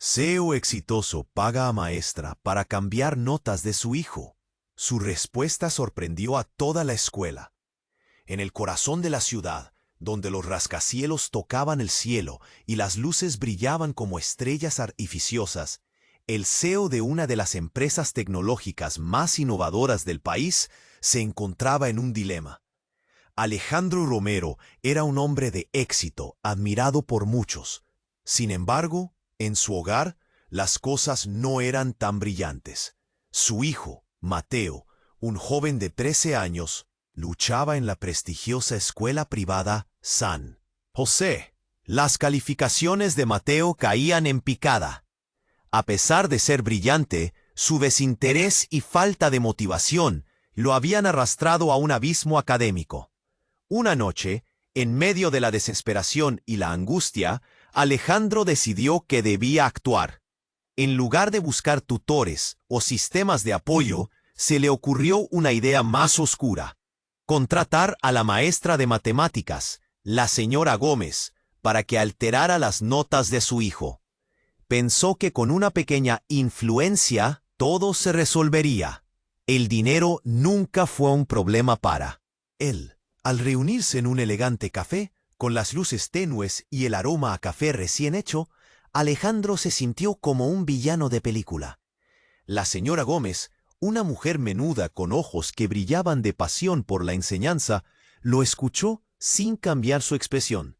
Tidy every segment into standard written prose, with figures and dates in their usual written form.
CEO exitoso paga a maestra para cambiar notas de su hijo. Su respuesta sorprendió a toda la escuela. En el corazón de la ciudad, donde los rascacielos tocaban el cielo y las luces brillaban como estrellas artificiosas, el CEO de una de las empresas tecnológicas más innovadoras del país se encontraba en un dilema. Alejandro Romero era un hombre de éxito, admirado por muchos. Sin embargo, en su hogar, las cosas no eran tan brillantes. Su hijo, Mateo, un joven de 13 años, luchaba en la prestigiosa escuela privada San José. Las calificaciones de Mateo caían en picada. A pesar de ser brillante, su desinterés y falta de motivación lo habían arrastrado a un abismo académico. Una noche, en medio de la desesperación y la angustia, Alejandro decidió que debía actuar. En lugar de buscar tutores o sistemas de apoyo, se le ocurrió una idea más oscura: contratar a la maestra de matemáticas, la señora Gómez, para que alterara las notas de su hijo. Pensó que con una pequeña influencia todo se resolvería. El dinero nunca fue un problema para él. Al reunirse en un elegante café, con las luces tenues y el aroma a café recién hecho, Alejandro se sintió como un villano de película. La señora Gómez, una mujer menuda con ojos que brillaban de pasión por la enseñanza, lo escuchó sin cambiar su expresión.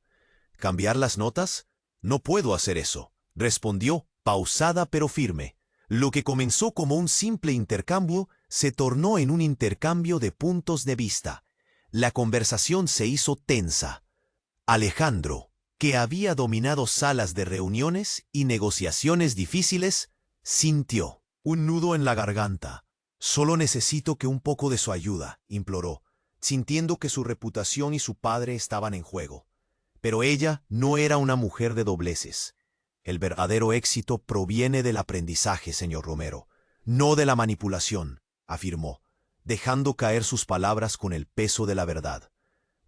¿Cambiar las notas? No puedo hacer eso, respondió, pausada pero firme. Lo que comenzó como un simple intercambio se tornó en un intercambio de puntos de vista. La conversación se hizo tensa. Alejandro, que había dominado salas de reuniones y negociaciones difíciles, sintió un nudo en la garganta. Solo necesito que un poco de su ayuda, imploró, sintiendo que su reputación y su padre estaban en juego. Pero ella no era una mujer de dobleces. El verdadero éxito proviene del aprendizaje, señor Romero, no de la manipulación, afirmó, dejando caer sus palabras con el peso de la verdad.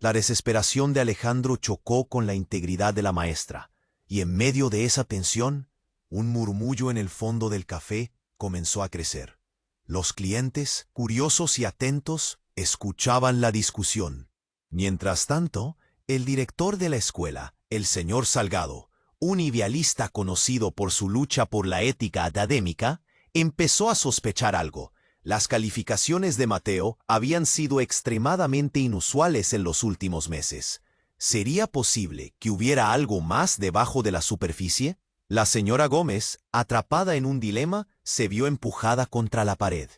La desesperación de Alejandro chocó con la integridad de la maestra, y en medio de esa tensión, un murmullo en el fondo del café comenzó a crecer. Los clientes, curiosos y atentos, escuchaban la discusión. Mientras tanto, el director de la escuela, el señor Salgado, un idealista conocido por su lucha por la ética académica, empezó a sospechar algo. Las calificaciones de Mateo habían sido extremadamente inusuales en los últimos meses. ¿Sería posible que hubiera algo más debajo de la superficie? La señora Gómez, atrapada en un dilema, se vio empujada contra la pared.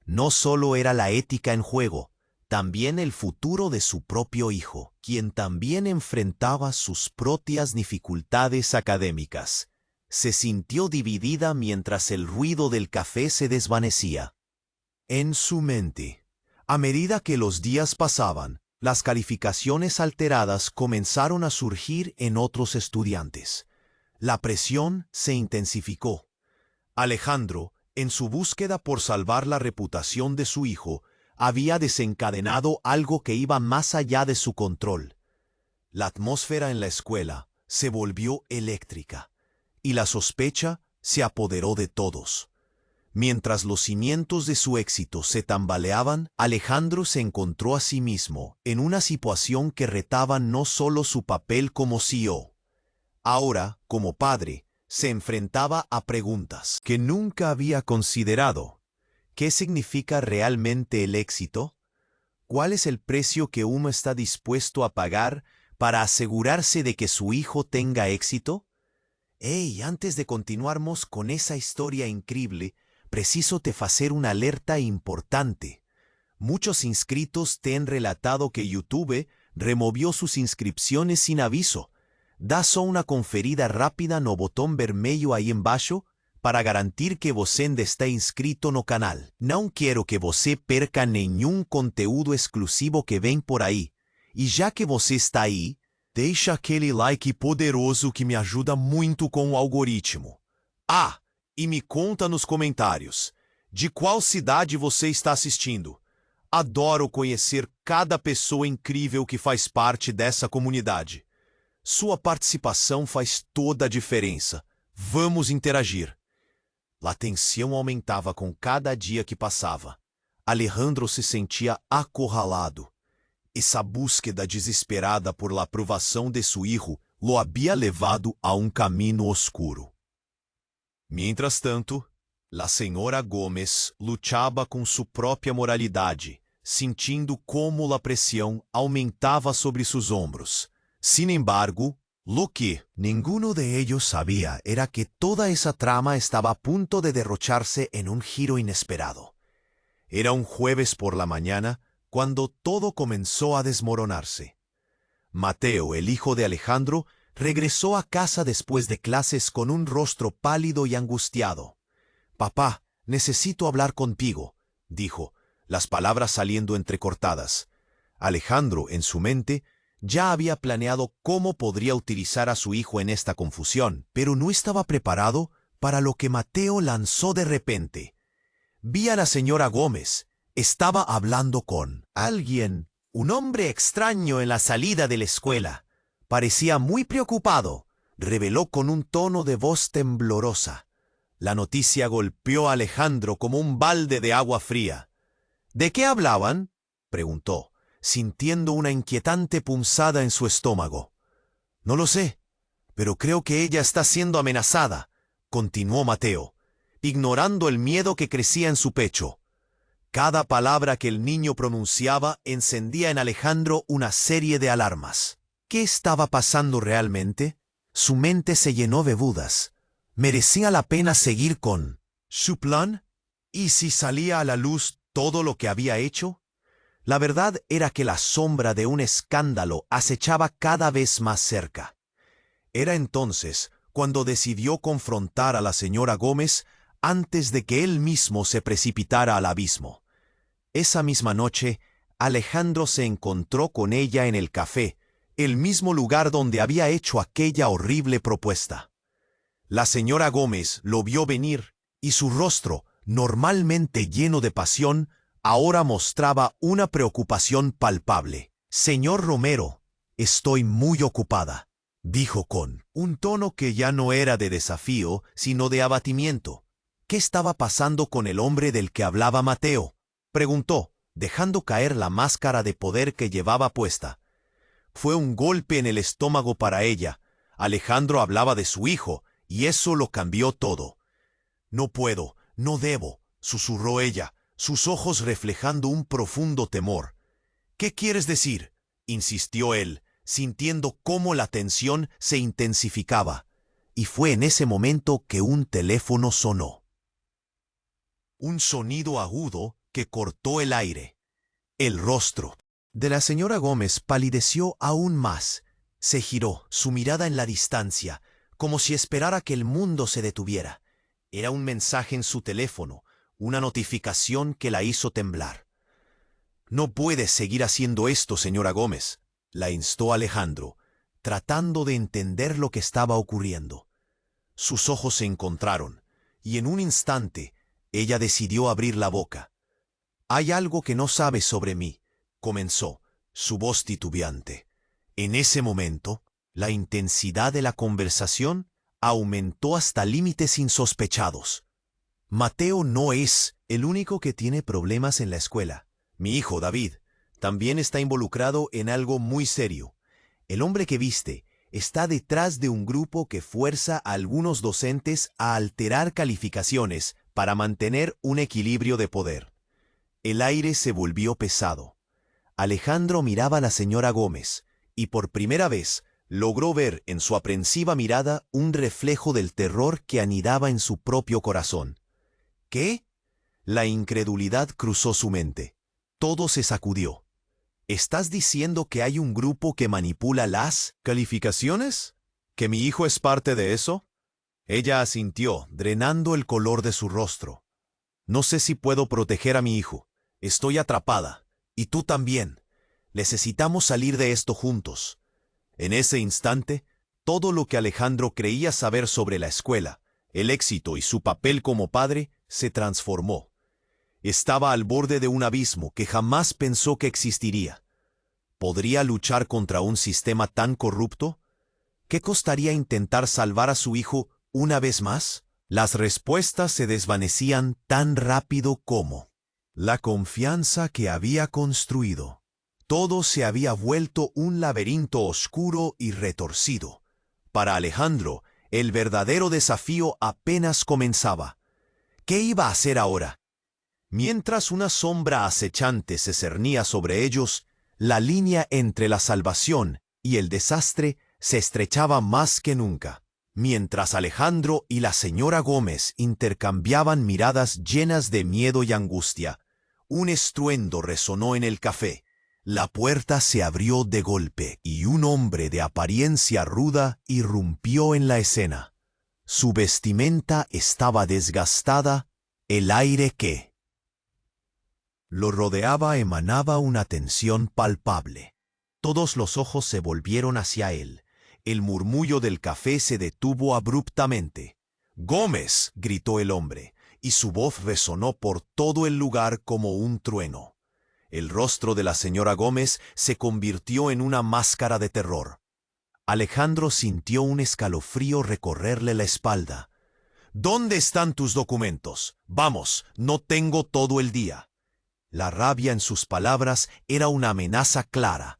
No solo era la ética en juego, también el futuro de su propio hijo, quien también enfrentaba sus propias dificultades académicas. Se sintió dividida mientras el ruido del café se desvanecía. En su mente, a medida que los días pasaban, las calificaciones alteradas comenzaron a surgir en otros estudiantes. La presión se intensificó. Alejandro, en su búsqueda por salvar la reputación de su hijo, había desencadenado algo que iba más allá de su control. La atmósfera en la escuela se volvió eléctrica, y la sospecha se apoderó de todos. Mientras los cimientos de su éxito se tambaleaban, Alejandro se encontró a sí mismo en una situación que retaba no solo su papel como CEO. Ahora, como padre, se enfrentaba a preguntas que nunca había considerado. ¿Qué significa realmente el éxito? ¿Cuál es el precio que uno está dispuesto a pagar para asegurarse de que su hijo tenga éxito? Hey, antes de continuarmos con esa historia increíble, preciso te hacer una alerta importante. Muchos inscritos te han relatado que YouTube removió sus inscripciones sin aviso. Da só una conferida rápida no botão vermelho aí embaixo para garantir que você ainda está inscrito no canal. Não quero que você perca nenhum conteúdo exclusivo que vem por aí. E já que você está aí, deixa aquele like poderoso que me ajuda muito com o algoritmo. Ah! E me conta nos comentários, de qual cidade você está assistindo. Adoro conhecer cada pessoa incrível que faz parte dessa comunidade. Sua participação faz toda a diferença. Vamos interagir. La tensión aumentaba con cada día que pasaba. Alejandro se sentía acorralado. Esa búsqueda desesperada por la aprobación de su hijo lo había levado a un camino oscuro. Mientras tanto, la señora Gómez luchaba con su propia moralidade, sintiendo como la presión aumentaba sobre sus hombros. Sin embargo, lo que ninguno de ellos sabía era que toda esa trama estaba a punto de derrocharse en un giro inesperado. Era un jueves por la mañana cuando todo comenzó a desmoronarse. Mateo, el hijo de Alejandro, regresó a casa después de clases con un rostro pálido y angustiado. «Papá, necesito hablar contigo», dijo, las palabras saliendo entrecortadas. Alejandro, en su mente, ya había planeado cómo podría utilizar a su hijo en esta confusión, pero no estaba preparado para lo que Mateo lanzó de repente. Vi a la señora Gómez. Estaba hablando con alguien, un hombre extraño en la salida de la escuela. Parecía muy preocupado, reveló con un tono de voz temblorosa. La noticia golpeó a Alejandro como un balde de agua fría. ¿De qué hablaban?, preguntó, sintiendo una inquietante punzada en su estómago. No lo sé, pero creo que ella está siendo amenazada, continuó Mateo, ignorando el miedo que crecía en su pecho. Cada palabra que el niño pronunciaba encendía en Alejandro una serie de alarmas. ¿Qué estaba pasando realmente? Su mente se llenó de dudas. ¿Merecía la pena seguir con su plan? ¿Y si salía a la luz todo lo que había hecho? La verdad era que la sombra de un escándalo acechaba cada vez más cerca. Era entonces cuando decidió confrontar a la señora Gómez antes de que él mismo se precipitara al abismo. Esa misma noche, Alejandro se encontró con ella en el café, el mismo lugar donde había hecho aquella horrible propuesta. La señora Gómez lo vio venir y su rostro, normalmente lleno de pasión, ahora mostraba una preocupación palpable. «Señor Romero, estoy muy ocupada», dijo con un tono que ya no era de desafío, sino de abatimiento. «¿Qué estaba pasando con el hombre del que hablaba Mateo?», preguntó, dejando caer la máscara de poder que llevaba puesta. Fue un golpe en el estómago para ella. Alejandro hablaba de su hijo, y eso lo cambió todo. «No puedo, no debo», susurró ella, sus ojos reflejando un profundo temor. «¿Qué quieres decir?», insistió él, sintiendo cómo la tensión se intensificaba. Y fue en ese momento que un teléfono sonó. Un sonido agudo que cortó el aire. El rostro de la señora Gómez palideció aún más. Se giró, su mirada en la distancia, como si esperara que el mundo se detuviera. Era un mensaje en su teléfono, una notificación que la hizo temblar. «No puede seguir haciendo esto, señora Gómez», la instó Alejandro, tratando de entender lo que estaba ocurriendo. Sus ojos se encontraron, y en un instante ella decidió abrir la boca. «Hay algo que no sabes sobre mí», comenzó, su voz titubeante. En ese momento, la intensidad de la conversación aumentó hasta límites insospechados. «Mateo no es el único que tiene problemas en la escuela. Mi hijo, David, también está involucrado en algo muy serio. El hombre que viste está detrás de un grupo que fuerza a algunos docentes a alterar calificaciones para mantener un equilibrio de poder». El aire se volvió pesado. Alejandro miraba a la señora Gómez, y por primera vez logró ver en su aprensiva mirada un reflejo del terror que anidaba en su propio corazón. «¿Qué?». La incredulidad cruzó su mente. Todo se sacudió. «¿Estás diciendo que hay un grupo que manipula las calificaciones? ¿Que mi hijo es parte de eso?». Ella asintió, drenando el color de su rostro. «No sé si puedo proteger a mi hijo. Estoy atrapada. Y tú también. Necesitamos salir de esto juntos». En ese instante, todo lo que Alejandro creía saber sobre la escuela, el éxito y su papel como padre, se transformó. Estaba al borde de un abismo que jamás pensó que existiría. ¿Podría luchar contra un sistema tan corrupto? ¿Qué costaría intentar salvar a su hijo Una vez más, las respuestas se desvanecían tan rápido como la confianza que había construido. Todo se había vuelto un laberinto oscuro y retorcido. Para Alejandro, el verdadero desafío apenas comenzaba. ¿Qué iba a hacer ahora? Mientras una sombra acechante se cernía sobre ellos, la línea entre la salvación y el desastre se estrechaba más que nunca. Mientras Alejandro y la señora Gómez intercambiaban miradas llenas de miedo y angustia, un estruendo resonó en el café. La puerta se abrió de golpe y un hombre de apariencia ruda irrumpió en la escena. Su vestimenta estaba desgastada, el aire que lo rodeaba emanaba una tensión palpable. Todos los ojos se volvieron hacia él. El murmullo del café se detuvo abruptamente. «¡Gómez!», gritó el hombre, y su voz resonó por todo el lugar como un trueno. El rostro de la señora Gómez se convirtió en una máscara de terror. Alejandro sintió un escalofrío recorrerle la espalda. «¿Dónde están tus documentos? Vamos, no tengo todo el día». La rabia en sus palabras era una amenaza clara.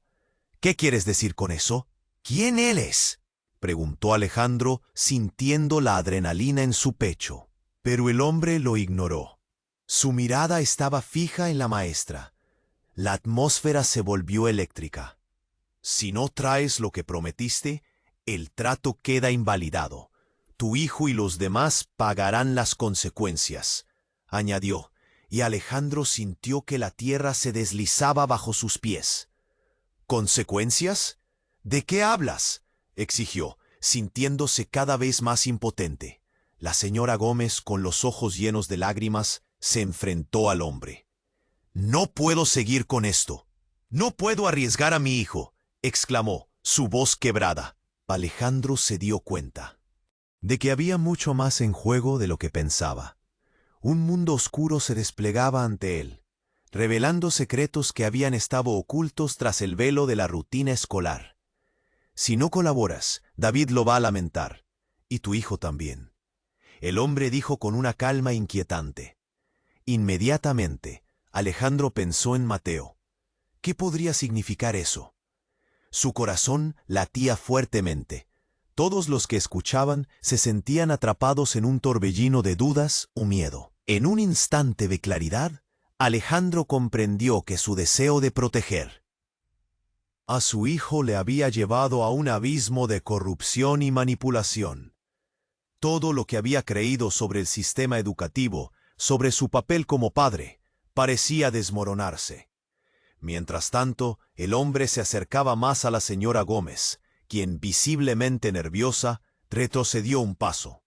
«¿Qué quieres decir con eso? ¿Quién eres?», preguntó Alejandro, sintiendo la adrenalina en su pecho. Pero el hombre lo ignoró. Su mirada estaba fija en la maestra. La atmósfera se volvió eléctrica. «Si no traes lo que prometiste, el trato queda invalidado. Tu hijo y los demás pagarán las consecuencias», añadió, y Alejandro sintió que la tierra se deslizaba bajo sus pies. «¿Consecuencias? ¿De qué hablas?», exigió, sintiéndose cada vez más impotente. La señora Gómez, con los ojos llenos de lágrimas, se enfrentó al hombre. «No puedo seguir con esto. No puedo arriesgar a mi hijo», exclamó, su voz quebrada. Alejandro se dio cuenta de que había mucho más en juego de lo que pensaba. Un mundo oscuro se desplegaba ante él, revelando secretos que habían estado ocultos tras el velo de la rutina escolar. «Si no colaboras, David lo va a lamentar, y tu hijo también», el hombre dijo con una calma inquietante. Inmediatamente, Alejandro pensó en Mateo. ¿Qué podría significar eso? Su corazón latía fuertemente. Todos los que escuchaban se sentían atrapados en un torbellino de dudas o miedo. En un instante de claridad, Alejandro comprendió que su deseo de proteger a su hijo le había llevado a un abismo de corrupción y manipulación. Todo lo que había creído sobre el sistema educativo, sobre su papel como padre, parecía desmoronarse. Mientras tanto, el hombre se acercaba más a la señora Gómez, quien, visiblemente nerviosa, retrocedió un paso.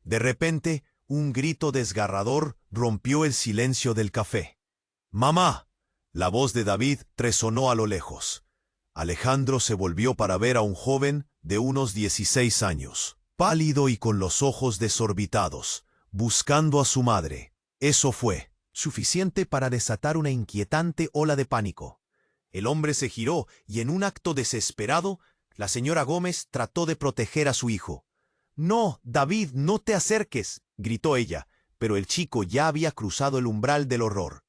De repente, un grito desgarrador rompió el silencio del café. «¡Mamá!». La voz de David resonó a lo lejos. Alejandro se volvió para ver a un joven de unos 16 años, pálido y con los ojos desorbitados, buscando a su madre. Eso fue suficiente para desatar una inquietante ola de pánico. El hombre se giró y, en un acto desesperado, la señora Gómez trató de proteger a su hijo. «No, David, no te acerques», gritó ella, pero el chico ya había cruzado el umbral del horror.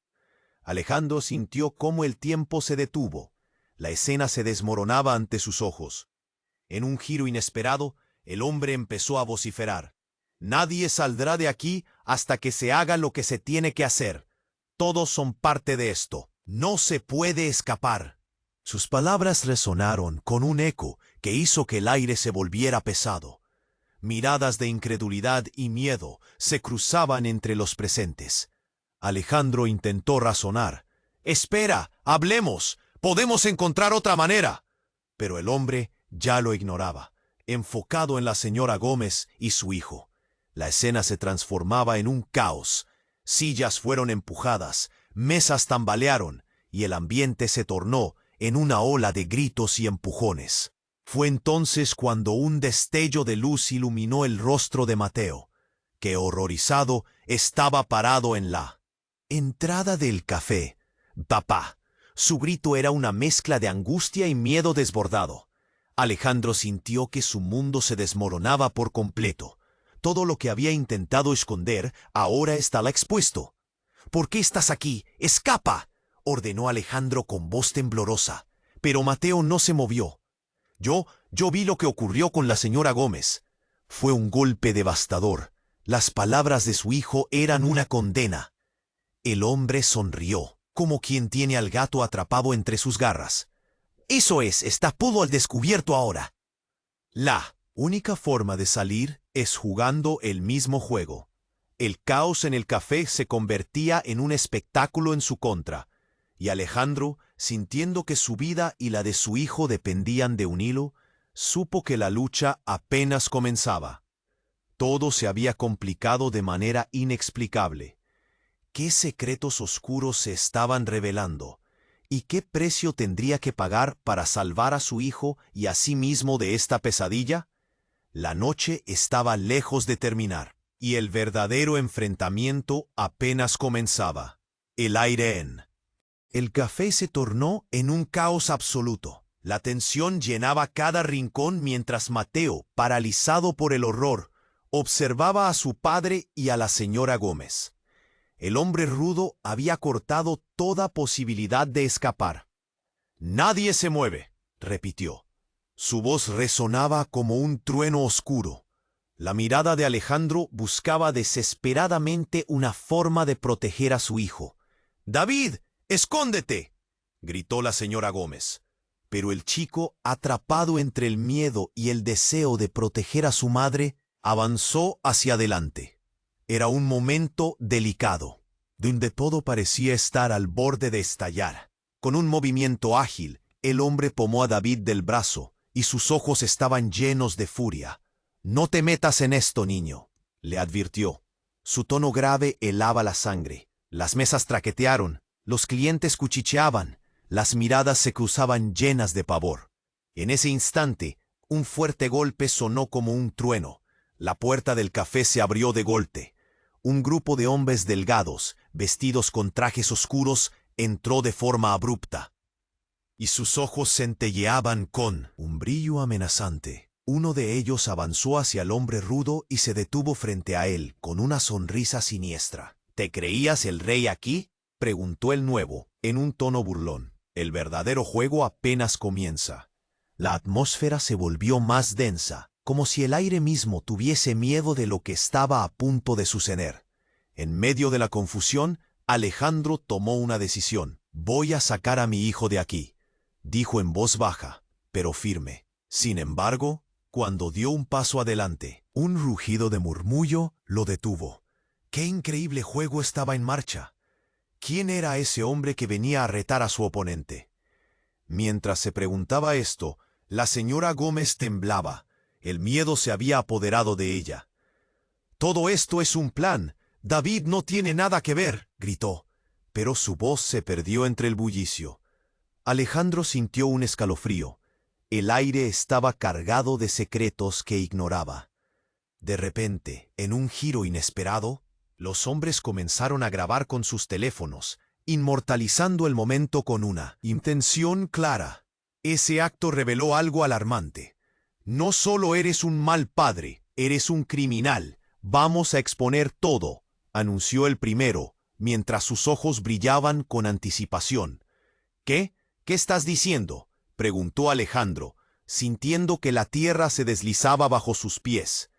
Alejandro sintió cómo el tiempo se detuvo. La escena se desmoronaba ante sus ojos. En un giro inesperado, el hombre empezó a vociferar. «Nadie saldrá de aquí hasta que se haga lo que se tiene que hacer. Todos son parte de esto. No se puede escapar». Sus palabras resonaron con un eco que hizo que el aire se volviera pesado. Miradas de incredulidad y miedo se cruzaban entre los presentes. Alejandro intentó razonar. «Espera, hablemos. Podemos encontrar otra manera». Pero el hombre ya lo ignoraba, enfocado en la señora Gómez y su hijo. La escena se transformaba en un caos. Sillas fueron empujadas, mesas tambalearon, y el ambiente se tornó en una ola de gritos y empujones. Fue entonces cuando un destello de luz iluminó el rostro de Mateo, que, horrorizado, estaba parado en la entrada del café. «¡Papá!». Su grito era una mezcla de angustia y miedo desbordado. Alejandro sintió que su mundo se desmoronaba por completo. Todo lo que había intentado esconder ahora estaba expuesto. «¿Por qué estás aquí? ¡Escapa!», ordenó Alejandro con voz temblorosa. Pero Mateo no se movió. Yo vi lo que ocurrió con la señora Gómez. Fue un golpe devastador. Las palabras de su hijo eran una condena. El hombre sonrió, como quien tiene al gato atrapado entre sus garras. «Eso es, está todo al descubierto ahora». La única forma de salir es jugando el mismo juego. El caos en el café se convertía en un espectáculo en su contra, y Alejandro, sintiendo que su vida y la de su hijo dependían de un hilo, supo que la lucha apenas comenzaba. Todo se había complicado de manera inexplicable. ¿Qué secretos oscuros se estaban revelando? ¿Y qué precio tendría que pagar para salvar a su hijo y a sí mismo de esta pesadilla? La noche estaba lejos de terminar, y el verdadero enfrentamiento apenas comenzaba. El café se tornó en un caos absoluto. La tensión llenaba cada rincón mientras Mateo, paralizado por el horror, observaba a su padre y a la señora Gómez. El hombre rudo había cortado toda posibilidad de escapar. «Nadie se mueve», repitió. Su voz resonaba como un trueno oscuro. La mirada de Alejandro buscaba desesperadamente una forma de proteger a su hijo. «¡David, escóndete!», gritó la señora Gómez. Pero el chico, atrapado entre el miedo y el deseo de proteger a su madre, avanzó hacia adelante. Era un momento delicado, donde todo parecía estar al borde de estallar. Con un movimiento ágil, el hombre tomó a David del brazo, y sus ojos estaban llenos de furia. «No te metas en esto, niño», le advirtió. Su tono grave helaba la sangre. Las mesas traquetearon, los clientes cuchicheaban, las miradas se cruzaban llenas de pavor. En ese instante, un fuerte golpe sonó como un trueno. La puerta del café se abrió de golpe. Un grupo de hombres delgados, vestidos con trajes oscuros, entró de forma abrupta. Y sus ojos centelleaban con un brillo amenazante. Uno de ellos avanzó hacia el hombre rudo y se detuvo frente a él con una sonrisa siniestra. «¿Te creías el rey aquí?», preguntó el nuevo, en un tono burlón. «El verdadero juego apenas comienza». La atmósfera se volvió más densa, como si el aire mismo tuviese miedo de lo que estaba a punto de suceder. En medio de la confusión, Alejandro tomó una decisión. «Voy a sacar a mi hijo de aquí», dijo en voz baja, pero firme. Sin embargo, cuando dio un paso adelante, un rugido de murmullo lo detuvo. ¡Qué increíble juego estaba en marcha! ¿Quién era ese hombre que venía a retar a su oponente? Mientras se preguntaba esto, la señora Gómez temblaba. El miedo se había apoderado de ella. «Todo esto es un plan. David no tiene nada que ver», gritó. Pero su voz se perdió entre el bullicio. Alejandro sintió un escalofrío. El aire estaba cargado de secretos que ignoraba. De repente, en un giro inesperado, los hombres comenzaron a grabar con sus teléfonos, inmortalizando el momento con una intención clara. Ese acto reveló algo alarmante. «No solo eres un mal padre, eres un criminal. Vamos a exponer todo», anunció el primero, mientras sus ojos brillaban con anticipación. «¿Qué? ¿Qué estás diciendo?», preguntó Alejandro, sintiendo que la tierra se deslizaba bajo sus pies.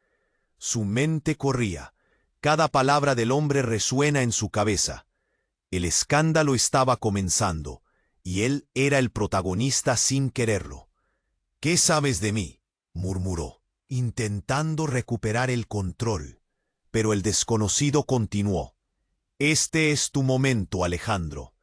Su mente corría. Cada palabra del hombre resuena en su cabeza. El escándalo estaba comenzando, y él era el protagonista sin quererlo. «¿Qué sabes de mí?», murmuró, intentando recuperar el control. Pero el desconocido continuó. «Este es tu momento, Alejandro.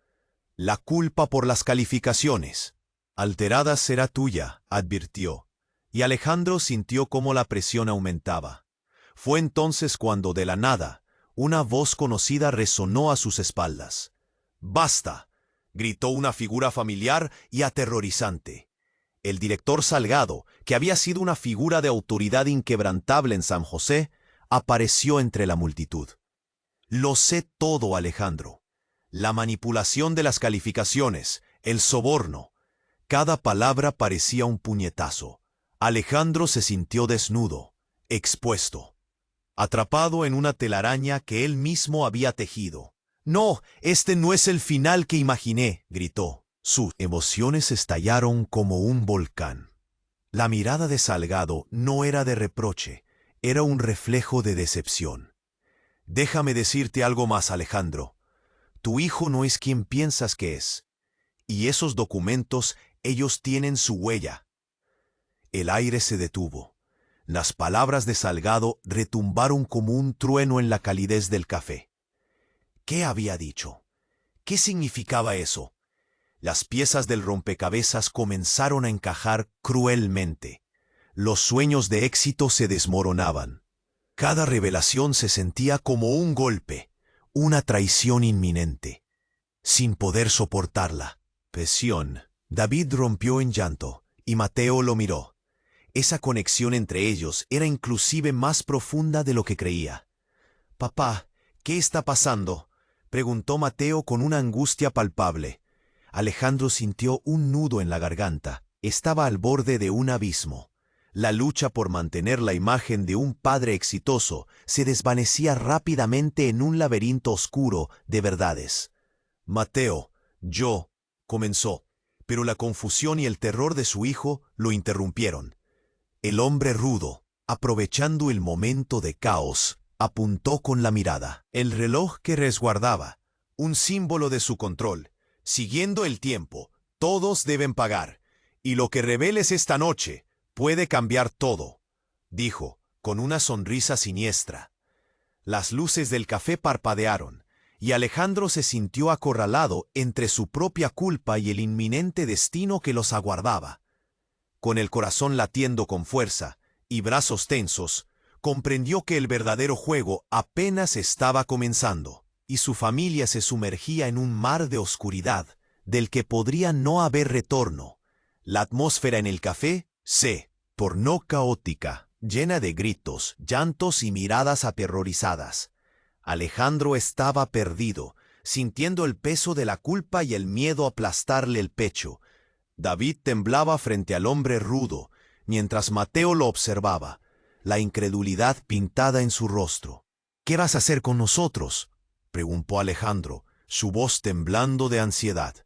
La culpa por las calificaciones alteradas será tuya», advirtió, y Alejandro sintió cómo la presión aumentaba. Fue entonces cuando, de la nada, una voz conocida resonó a sus espaldas. «¡Basta!», gritó una figura familiar y aterrorizante. El director Salgado, que había sido una figura de autoridad inquebrantable en San José, apareció entre la multitud. «Lo sé todo, Alejandro. La manipulación de las calificaciones, el soborno». Cada palabra parecía un puñetazo. Alejandro se sintió desnudo, expuesto. atrapado en una telaraña que él mismo había tejido. «No, este no es el final que imaginé», gritó. Sus emociones estallaron como un volcán. La mirada de Salgado no era de reproche, era un reflejo de decepción. «Déjame decirte algo más, Alejandro. Tu hijo no es quien piensas que es. Y esos documentos, ellos tienen su huella». El aire se detuvo. Las palabras de Salgado retumbaron como un trueno en la calidez del café. ¿Qué había dicho? ¿Qué significaba eso? Las piezas del rompecabezas comenzaron a encajar cruelmente. Los sueños de éxito se desmoronaban. Cada revelación se sentía como un golpe, una traición inminente. Sin poder soportarla. Presión. David rompió en llanto, y Mateo lo miró. Esa conexión entre ellos era inclusive más profunda de lo que creía. «Papá, ¿qué está pasando?», preguntó Mateo con una angustia palpable. Alejandro sintió un nudo en la garganta. Estaba al borde de un abismo. La lucha por mantener la imagen de un padre exitoso se desvanecía rápidamente en un laberinto oscuro de verdades. «Mateo, yo», comenzó, pero la confusión y el terror de su hijo lo interrumpieron. El hombre rudo, aprovechando el momento de caos, apuntó con la mirada. El reloj que resguardaba, un símbolo de su control. «Siguiendo el tiempo, todos deben pagar, y lo que reveles esta noche puede cambiar todo», dijo, con una sonrisa siniestra. Las luces del café parpadearon, y Alejandro se sintió acorralado entre su propia culpa y el inminente destino que los aguardaba. Con el corazón latiendo con fuerza y brazos tensos, comprendió que el verdadero juego apenas estaba comenzando, y su familia se sumergía en un mar de oscuridad, del que podría no haber retorno. La atmósfera en el café se tornó caótica, llena de gritos, llantos y miradas aterrorizadas. Alejandro estaba perdido, sintiendo el peso de la culpa y el miedo aplastarle el pecho. David temblaba frente al hombre rudo, mientras Mateo lo observaba, la incredulidad pintada en su rostro. «¿Qué vas a hacer con nosotros?», preguntó Alejandro, su voz temblando de ansiedad.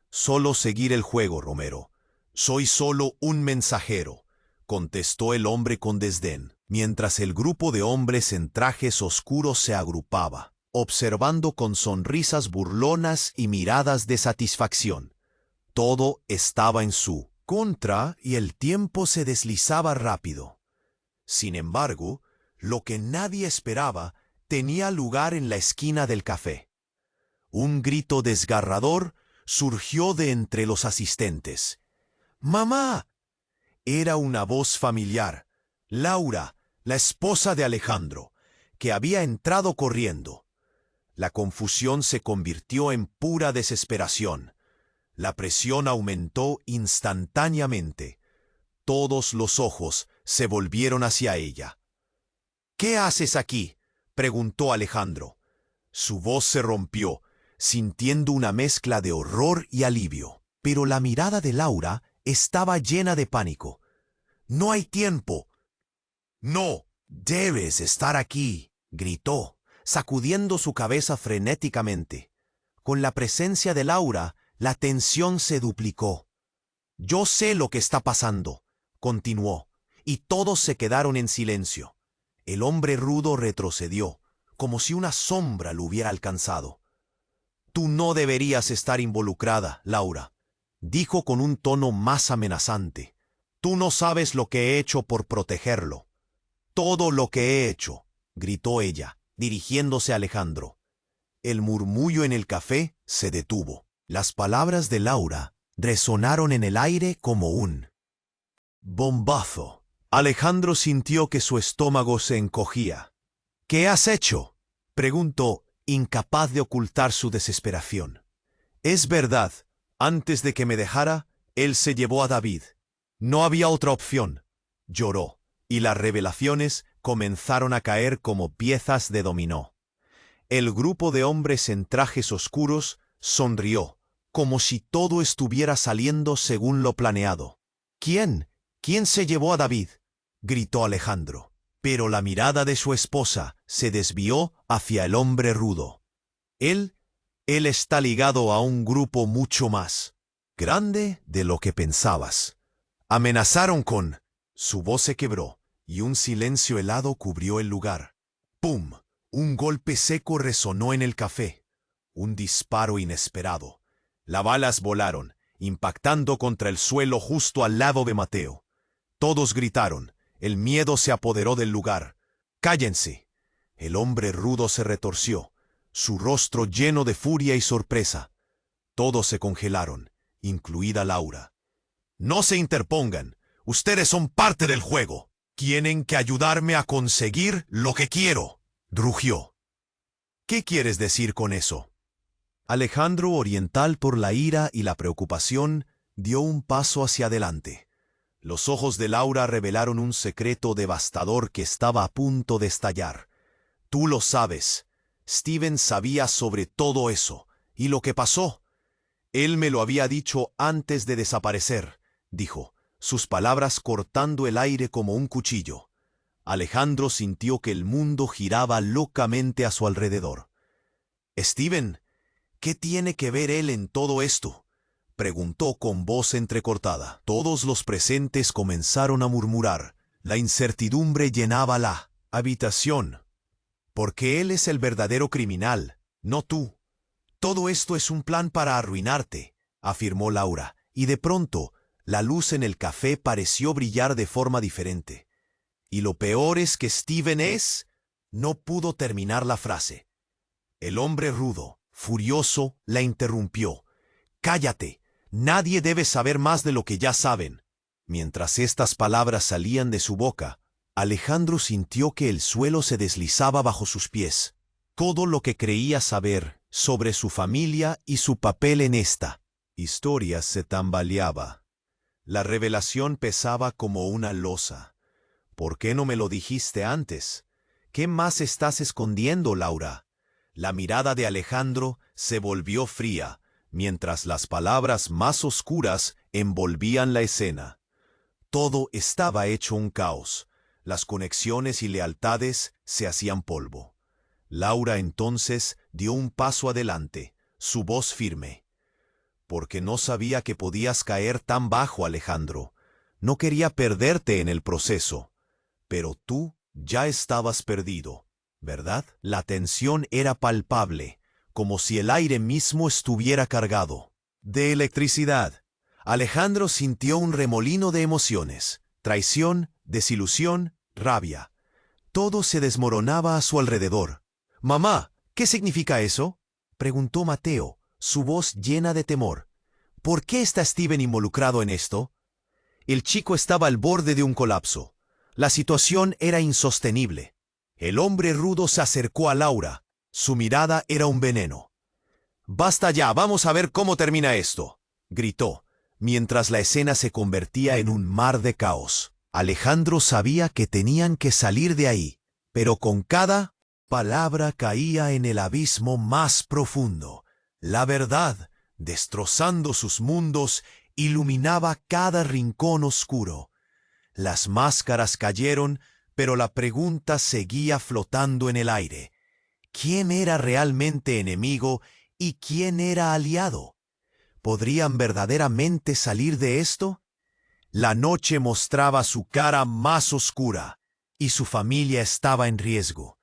«Solo seguir el juego, Romero. Soy solo un mensajero», contestó el hombre con desdén, mientras el grupo de hombres en trajes oscuros se agrupaba, observando con sonrisas burlonas y miradas de satisfacción. Todo estaba en su contra y el tiempo se deslizaba rápido. Sin embargo, lo que nadie esperaba tenía lugar en la esquina del café. Un grito desgarrador surgió de entre los asistentes. «¡Mamá!». Era una voz familiar, Laura, la esposa de Alejandro, que había entrado corriendo. La confusión se convirtió en pura desesperación. La presión aumentó instantáneamente. Todos los ojos se volvieron hacia ella. «¿Qué haces aquí?», preguntó Alejandro. Su voz se rompió, sintiendo una mezcla de horror y alivio. Pero la mirada de Laura estaba llena de pánico. «No hay tiempo». «No, debes estar aquí», gritó, sacudiendo su cabeza frenéticamente. Con la presencia de Laura, la tensión se duplicó. «Yo sé lo que está pasando», continuó, y todos se quedaron en silencio. El hombre rudo retrocedió, como si una sombra lo hubiera alcanzado. «Tú no deberías estar involucrada, Laura», dijo con un tono más amenazante. «Tú no sabes lo que he hecho por protegerlo». «Todo lo que he hecho», gritó ella, dirigiéndose a Alejandro. El murmullo en el café se detuvo. Las palabras de Laura resonaron en el aire como un bombazo. Alejandro sintió que su estómago se encogía. «¿Qué has hecho?», preguntó, incapaz de ocultar su desesperación. «Es verdad, antes de que me dejara, él se llevó a David. No había otra opción», lloró, y las revelaciones comenzaron a caer como piezas de dominó. El grupo de hombres en trajes oscuros sonrió, como si todo estuviera saliendo según lo planeado. «¿Quién? ¿Quién se llevó a David?», gritó Alejandro. Pero la mirada de su esposa se desvió hacia el hombre rudo. Él está ligado a un grupo mucho más grande de lo que pensabas. Amenazaron con... Su voz se quebró y un silencio helado cubrió el lugar. ¡Pum! Un golpe seco resonó en el café. Un disparo inesperado. Las balas volaron, impactando contra el suelo justo al lado de Mateo. Todos gritaron. El miedo se apoderó del lugar. ¡Cállense! El hombre rudo se retorció, su rostro lleno de furia y sorpresa. Todos se congelaron, incluida Laura. «No se interpongan. Ustedes son parte del juego. Tienen que ayudarme a conseguir lo que quiero», rugió. «¿Qué quieres decir con eso?» Alejandro, oriental por la ira y la preocupación, dio un paso hacia adelante. Los ojos de Laura revelaron un secreto devastador que estaba a punto de estallar. «Tú lo sabes. Steven sabía sobre todo eso. ¿Y lo que pasó?» «Él me lo había dicho antes de desaparecer», dijo, sus palabras cortando el aire como un cuchillo. Alejandro sintió que el mundo giraba locamente a su alrededor. «Steven, ¿qué tiene que ver él en todo esto?», preguntó con voz entrecortada. Todos los presentes comenzaron a murmurar. La incertidumbre llenaba la habitación. «Porque él es el verdadero criminal, no tú. Todo esto es un plan para arruinarte», afirmó Laura, y de pronto la luz en el café pareció brillar de forma diferente. «Y lo peor es que Steven es...» No pudo terminar la frase. El hombre rudo, furioso, la interrumpió. «Cállate. Nadie debe saber más de lo que ya saben». Mientras estas palabras salían de su boca, Alejandro sintió que el suelo se deslizaba bajo sus pies. Todo lo que creía saber sobre su familia y su papel en esta historia se tambaleaba. La revelación pesaba como una losa. «¿Por qué no me lo dijiste antes? ¿Qué más estás escondiendo, Laura?». La mirada de Alejandro se volvió fría, mientras las palabras más oscuras envolvían la escena. Todo estaba hecho un caos. Las conexiones y lealtades se hacían polvo. Laura entonces dio un paso adelante, su voz firme. «Porque no sabía que podías caer tan bajo, Alejandro. No quería perderte en el proceso. Pero tú ya estabas perdido, ¿verdad?». La tensión era palpable, como si el aire mismo estuviera cargado de electricidad. Alejandro sintió un remolino de emociones: traición, desilusión, rabia. Todo se desmoronaba a su alrededor. «Mamá, ¿qué significa eso?», preguntó Mateo, su voz llena de temor. «¿Por qué está Steven involucrado en esto?». El chico estaba al borde de un colapso. La situación era insostenible. El hombre rudo se acercó a Laura. Su mirada era un veneno. «Basta ya, vamos a ver cómo termina esto», gritó, mientras la escena se convertía en un mar de caos. Alejandro sabía que tenían que salir de ahí, pero con cada palabra caía en el abismo más profundo. La verdad, destrozando sus mundos, iluminaba cada rincón oscuro. Las máscaras cayeron, pero la pregunta seguía flotando en el aire. ¿Quién era realmente enemigo y quién era aliado? ¿Podrían verdaderamente salir de esto? La noche mostraba su cara más oscura, y su familia estaba en riesgo.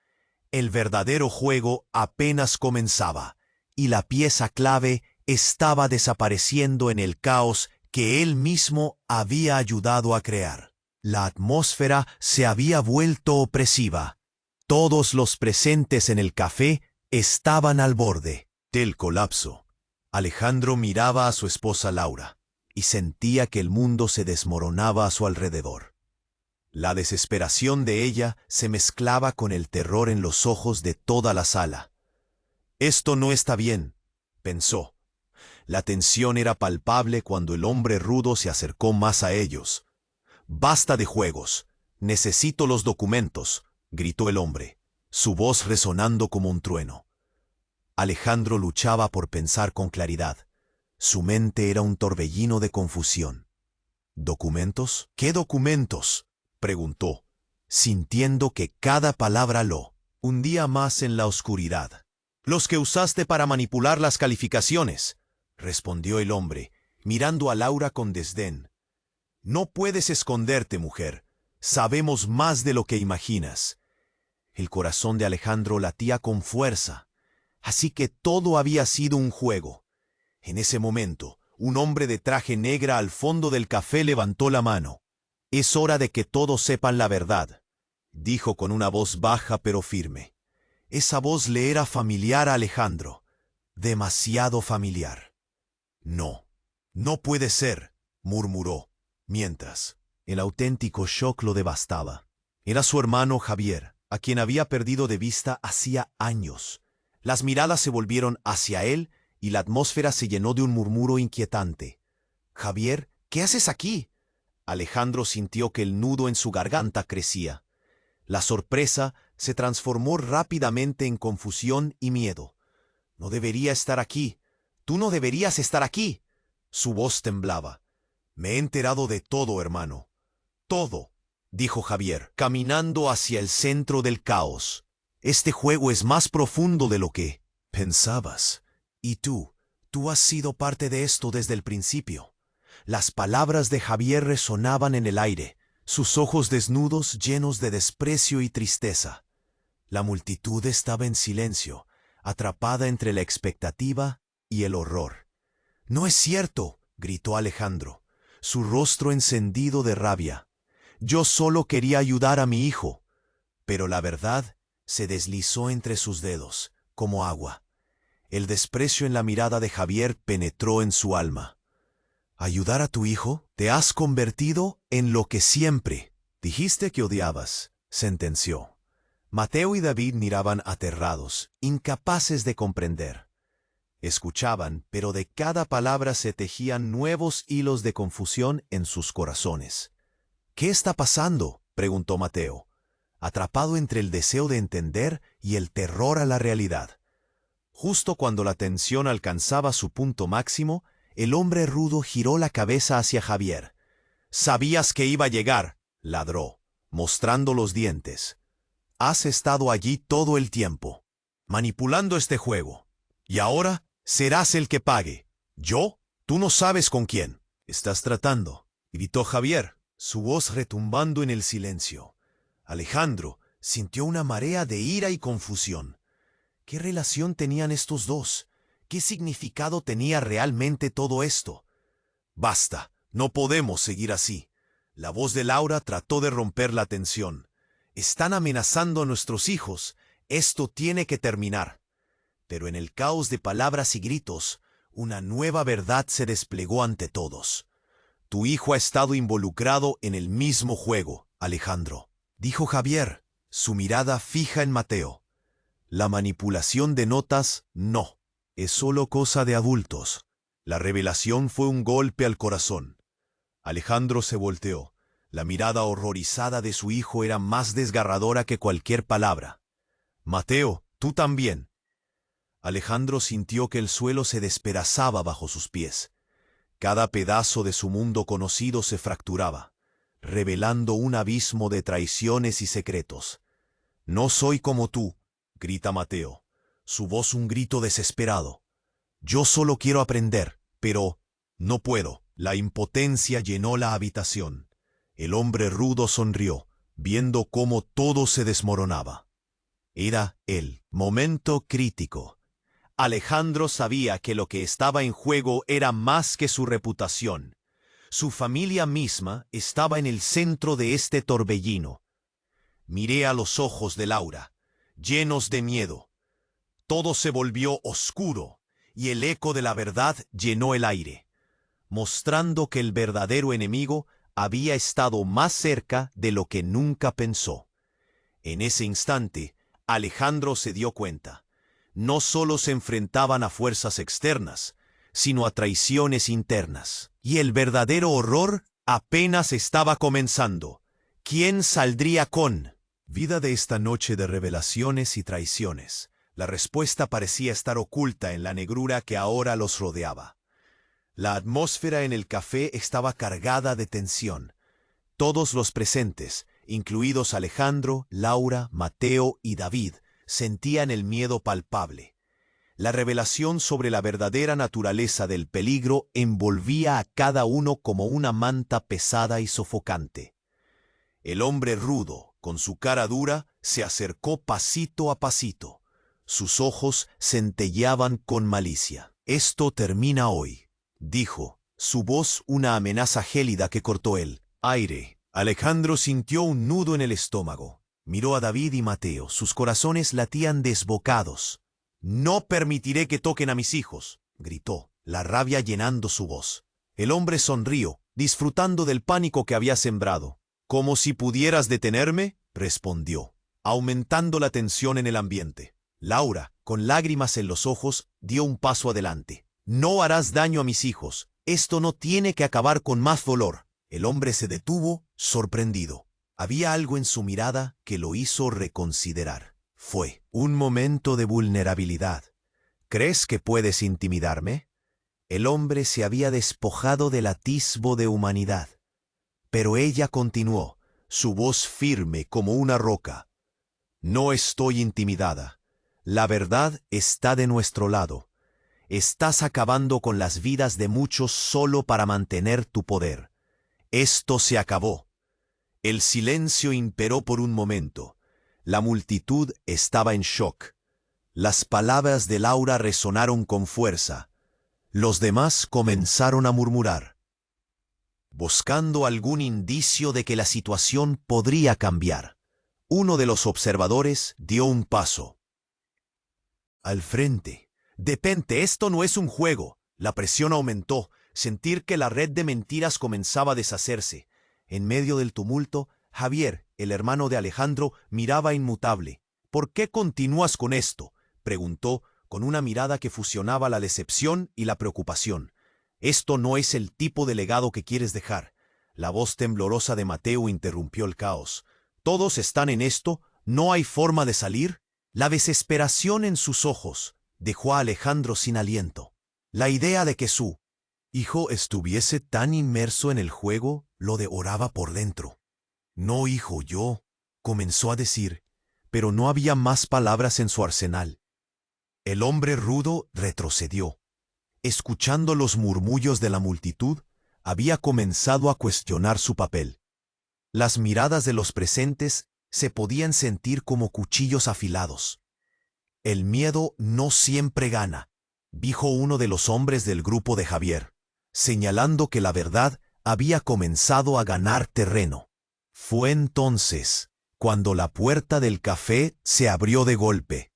El verdadero juego apenas comenzaba, y la pieza clave estaba desapareciendo en el caos que él mismo había ayudado a crear. La atmósfera se había vuelto opresiva. Todos los presentes en el café estaban al borde del colapso. Alejandro miraba a su esposa Laura y sentía que el mundo se desmoronaba a su alrededor. La desesperación de ella se mezclaba con el terror en los ojos de toda la sala. «Esto no está bien», pensó. La tensión era palpable cuando el hombre rudo se acercó más a ellos. «Basta de juegos. Necesito los documentos», gritó el hombre, su voz resonando como un trueno. Alejandro luchaba por pensar con claridad. Su mente era un torbellino de confusión. «¿Documentos? ¿Qué documentos?», preguntó. sintiendo que cada palabra lo hundía más en la oscuridad. «Los que usaste para manipular las calificaciones», respondió el hombre, mirando a Laura con desdén. «No puedes esconderte, mujer. Sabemos más de lo que imaginas». El corazón de Alejandro latía con fuerza. Así que todo había sido un juego. En ese momento, un hombre de traje negra al fondo del café levantó la mano. «Es hora de que todos sepan la verdad», dijo con una voz baja pero firme. Esa voz le era familiar a Alejandro, demasiado familiar. «No, no puede ser», murmuró, mientras el auténtico shock lo devastaba. Era su hermano Javier, a quien había perdido de vista hacía años. Las miradas se volvieron hacia él y la atmósfera se llenó de un murmuro inquietante. «Javier, ¿qué haces aquí?» Alejandro sintió que el nudo en su garganta crecía. La sorpresa se transformó rápidamente en confusión y miedo. «No debería estar aquí. Tú no deberías estar aquí». Su voz temblaba. «Me he enterado de todo, hermano. Todo», dijo Javier, caminando hacia el centro del caos. «Este juego es más profundo de lo que pensabas. Y tú has sido parte de esto desde el principio». Las palabras de Javier resonaban en el aire, sus ojos desnudos llenos de desprecio y tristeza. La multitud estaba en silencio, atrapada entre la expectativa y el horror. «No es cierto», gritó Alejandro, su rostro encendido de rabia. «Yo solo quería ayudar a mi hijo». Pero la verdad se deslizó entre sus dedos, como agua. El desprecio en la mirada de Javier penetró en su alma. «¿Ayudar a tu hijo? Te has convertido en lo que siempre dijiste que odiabas», sentenció. Mateo y David miraban aterrados, incapaces de comprender. Escuchaban, pero de cada palabra se tejían nuevos hilos de confusión en sus corazones. «¿Qué está pasando?», preguntó Mateo, atrapado entre el deseo de entender y el terror a la realidad. Justo cuando la tensión alcanzaba su punto máximo, el hombre rudo giró la cabeza hacia Javier. «Sabías que iba a llegar», ladró, mostrando los dientes. «Has estado allí todo el tiempo, manipulando este juego. Y ahora serás el que pague. ¿Yo? Tú no sabes con quién estás tratando», gritó Javier, su voz retumbando en el silencio. Alejandro sintió una marea de ira y confusión. ¿Qué relación tenían estos dos? ¿Qué significado tenía realmente todo esto? «Basta, no podemos seguir así». La voz de Laura trató de romper la tensión. «Están amenazando a nuestros hijos. Esto tiene que terminar». Pero en el caos de palabras y gritos, una nueva verdad se desplegó ante todos. «Tu hijo ha estado involucrado en el mismo juego, Alejandro», dijo Javier, su mirada fija en Mateo. «La manipulación de notas, no. Es solo cosa de adultos». La revelación fue un golpe al corazón. Alejandro se volteó. La mirada horrorizada de su hijo era más desgarradora que cualquier palabra. «Mateo, tú también». Alejandro sintió que el suelo se despedazaba bajo sus pies. Cada pedazo de su mundo conocido se fracturaba, revelando un abismo de traiciones y secretos. «No soy como tú», grita Mateo, su voz un grito desesperado. «Yo solo quiero aprender, pero no puedo». La impotencia llenó la habitación. El hombre rudo sonrió, viendo cómo todo se desmoronaba. Era el momento crítico. Alejandro sabía que lo que estaba en juego era más que su reputación. Su familia misma estaba en el centro de este torbellino. Miré a los ojos de Laura, llenos de miedo. Todo se volvió oscuro, y el eco de la verdad llenó el aire, mostrando que el verdadero enemigo había estado más cerca de lo que nunca pensó. En ese instante, Alejandro se dio cuenta. No solo se enfrentaban a fuerzas externas, sino a traiciones internas. Y el verdadero horror apenas estaba comenzando. ¿Quién saldría con vida de esta noche de revelaciones y traiciones? La respuesta parecía estar oculta en la negrura que ahora los rodeaba. La atmósfera en el café estaba cargada de tensión. Todos los presentes, incluidos Alejandro, Laura, Mateo y David, sentían el miedo palpable. La revelación sobre la verdadera naturaleza del peligro envolvía a cada uno como una manta pesada y sofocante. El hombre rudo, con su cara dura, se acercó pasito a pasito. Sus ojos centelleaban con malicia. «Esto termina hoy», dijo, su voz una amenaza gélida que cortó el aire. Alejandro sintió un nudo en el estómago. Miró a David y Mateo, sus corazones latían desbocados. «No permitiré que toquen a mis hijos», gritó, la rabia llenando su voz. El hombre sonrió, disfrutando del pánico que había sembrado. «¿Como si pudieras detenerme?», respondió, aumentando la tensión en el ambiente. Laura, con lágrimas en los ojos, dio un paso adelante. «No harás daño a mis hijos. Esto no tiene que acabar con más dolor». El hombre se detuvo, sorprendido. Había algo en su mirada que lo hizo reconsiderar. Fue un momento de vulnerabilidad. «¿Crees que puedes intimidarme?». El hombre se había despojado del atisbo de humanidad. Pero ella continuó, su voz firme como una roca. «No estoy intimidada. La verdad está de nuestro lado. Estás acabando con las vidas de muchos solo para mantener tu poder. Esto se acabó». El silencio imperó por un momento. La multitud estaba en shock. Las palabras de Laura resonaron con fuerza. Los demás comenzaron a murmurar, buscando algún indicio de que la situación podría cambiar. Uno de los observadores dio un paso al frente. «Detente, esto no es un juego». La presión aumentó. Sentir que la red de mentiras comenzaba a deshacerse. En medio del tumulto, Javier, el hermano de Alejandro, miraba inmutable. «¿Por qué continúas con esto?», preguntó, con una mirada que fusionaba la decepción y la preocupación. «Esto no es el tipo de legado que quieres dejar». La voz temblorosa de Mateo interrumpió el caos. «¿Todos están en esto? ¿No hay forma de salir?». La desesperación en sus ojos dejó a Alejandro sin aliento. La idea de que su hijo estuviese tan inmerso en el juego lo devoraba por dentro. «No, hijo, yo», comenzó a decir, pero no había más palabras en su arsenal. El hombre rudo retrocedió. Escuchando los murmullos de la multitud, había comenzado a cuestionar su papel. Las miradas de los presentes se podían sentir como cuchillos afilados. «El miedo no siempre gana», dijo uno de los hombres del grupo de Javier, señalando que la verdad había comenzado a ganar terreno. Fue entonces cuando la puerta del café se abrió de golpe.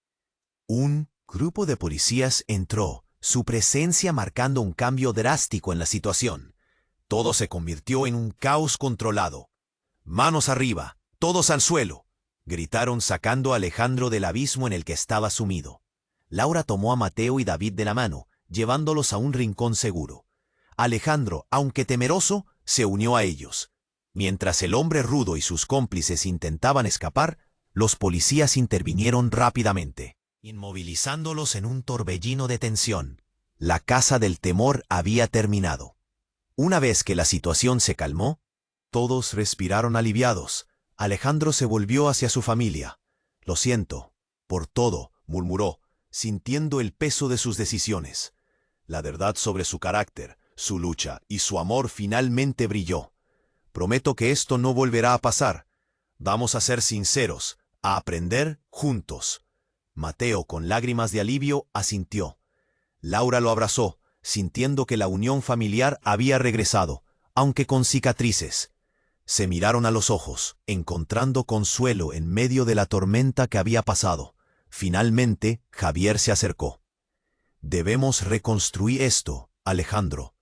Un grupo de policías entró, su presencia marcando un cambio drástico en la situación. Todo se convirtió en un caos controlado. «Manos arriba, todos al suelo», gritaron sacando a Alejandro del abismo en el que estaba sumido. Laura tomó a Mateo y David de la mano, llevándolos a un rincón seguro. Alejandro, aunque temeroso, se unió a ellos. Mientras el hombre rudo y sus cómplices intentaban escapar, los policías intervinieron rápidamente, inmovilizándolos en un torbellino de tensión. La caza del temor había terminado. Una vez que la situación se calmó, todos respiraron aliviados. Alejandro se volvió hacia su familia. «Lo siento por todo», murmuró, sintiendo el peso de sus decisiones. La verdad sobre su carácter, su lucha y su amor finalmente brilló. «Prometo que esto no volverá a pasar. Vamos a ser sinceros, a aprender juntos». Mateo, con lágrimas de alivio, asintió. Laura lo abrazó, sintiendo que la unión familiar había regresado, aunque con cicatrices. Se miraron a los ojos, encontrando consuelo en medio de la tormenta que había pasado. Finalmente, Javier se acercó. «Debemos reconstruir esto, Alejandro.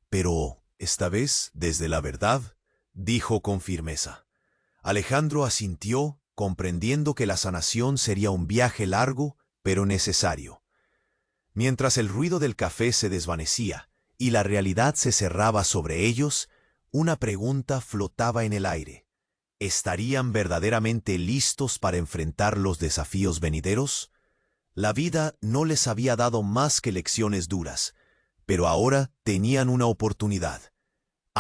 Pero, esta vez, desde la verdad», dijo con firmeza. Alejandro asintió, comprendiendo que la sanación sería un viaje largo, pero necesario. Mientras el ruido del café se desvanecía y la realidad se cerraba sobre ellos, una pregunta flotaba en el aire. ¿Estarían verdaderamente listos para enfrentar los desafíos venideros? La vida no les había dado más que lecciones duras, pero ahora tenían una oportunidad.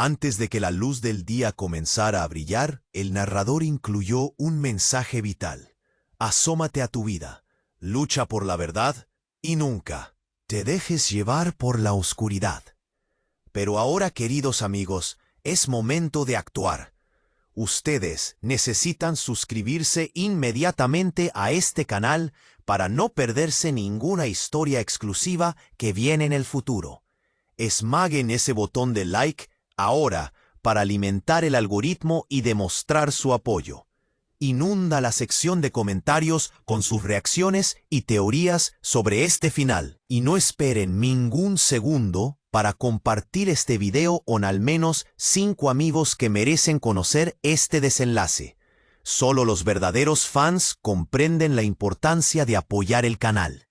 Antes de que la luz del día comenzara a brillar, el narrador incluyó un mensaje vital. Asómate a tu vida, lucha por la verdad y nunca te dejes llevar por la oscuridad. Pero ahora, queridos amigos, es momento de actuar. Ustedes necesitan suscribirse inmediatamente a este canal para no perderse ninguna historia exclusiva que viene en el futuro. Esmaguen ese botón de like ahora para alimentar el algoritmo y demostrar su apoyo. Inunda la sección de comentarios con sus reacciones y teorías sobre este final. Y no esperen ningún segundo para compartir este video con al menos 5 amigos que merecen conocer este desenlace. Solo los verdaderos fans comprenden la importancia de apoyar el canal.